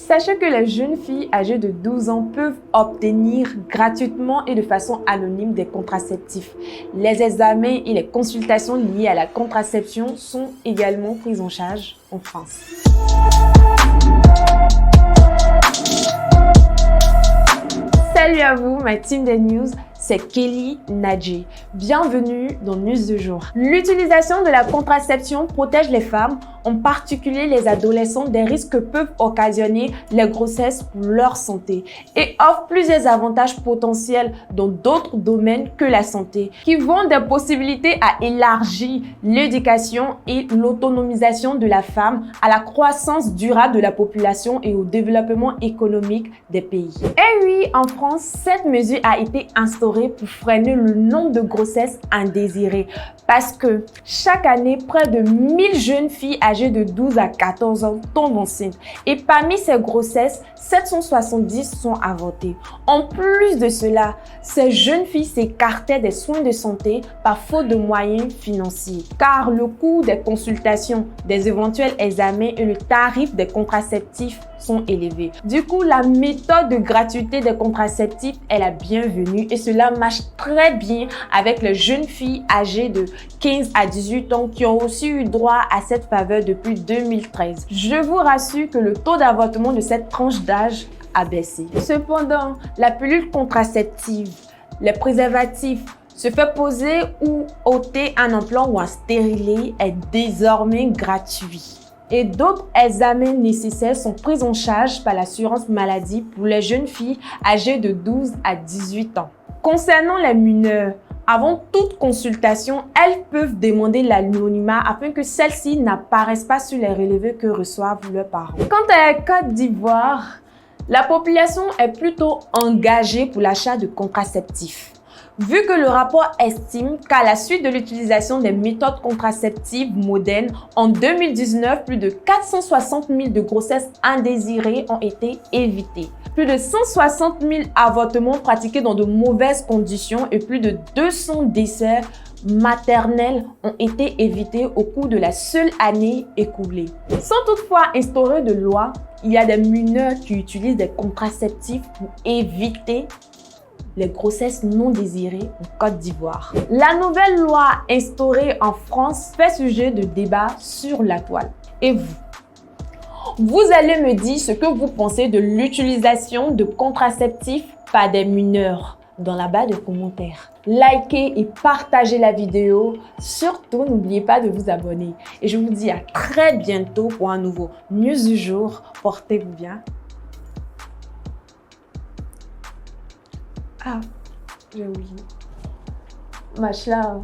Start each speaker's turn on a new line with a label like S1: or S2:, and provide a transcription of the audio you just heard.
S1: Sachez que les jeunes filles âgées de 12 ans peuvent obtenir gratuitement et de façon anonyme des contraceptifs. Les examens et les consultations liées à la contraception sont également prises en charge en France. Salut à vous, ma team des news, c'est Kelly Nadji. Bienvenue dans News du jour. L'utilisation de la contraception protège les femmes, en particulier les adolescents, des risques que peuvent occasionner les grossesses pour leur santé et offre plusieurs avantages potentiels dans d'autres domaines que la santé, qui vont des possibilités à élargir l'éducation et l'autonomisation de la femme à la croissance durable de la population et au développement économique des pays. Et oui, en France, cette mesure a été instaurée pour freiner le nombre de grossesses indésirées parce que chaque année, près de 1000 jeunes filles âgées de 12 à 14 ans tombent enceintes et parmi ces grossesses, 770 sont avortées. En plus de cela, ces jeunes filles s'écartaient des soins de santé par faute de moyens financiers car le coût des consultations, des éventuels examens et le tarif des contraceptifs sont élevés. Du coup, la méthode de gratuité des contraceptifs est la bienvenue et cela marche très bien avec les jeunes filles âgées de 15 à 18 ans qui ont aussi eu droit à cette faveur depuis 2013. Je vous rassure que le taux d'avortement de cette tranche d'âge a baissé. Cependant, la pilule contraceptive, les préservatifs, se fait poser ou ôter un implant ou un stérilet est désormais gratuit. Et d'autres examens nécessaires sont pris en charge par l'assurance maladie pour les jeunes filles âgées de 12 à 18 ans. Concernant les mineurs, avant toute consultation, elles peuvent demander l'anonymat afin que celles-ci n'apparaissent pas sur les relevés que reçoivent leurs parents. Quant à la Côte d'Ivoire, la population est plutôt engagée pour l'achat de contraceptifs. Vu que le rapport estime qu'à la suite de l'utilisation des méthodes contraceptives modernes, en 2019, plus de 460 000 de grossesses indésirées ont été évitées. Plus de 160 000 avortements pratiqués dans de mauvaises conditions et plus de 200 décès maternels ont été évités au cours de la seule année écoulée. Sans toutefois instaurer de loi, il y a des mineurs qui utilisent des contraceptifs pour éviter les grossesses non désirées en Côte d'Ivoire. La nouvelle loi instaurée en France fait sujet de débat sur la toile. Et vous allez me dire ce que vous pensez de l'utilisation de contraceptifs par des mineurs dans la barre de commentaires. Likez et partagez la vidéo. Surtout, n'oubliez pas de vous abonner. Et je vous dis à très bientôt pour un nouveau News du jour. Portez-vous bien. Ah, j'ai oublié. Machin.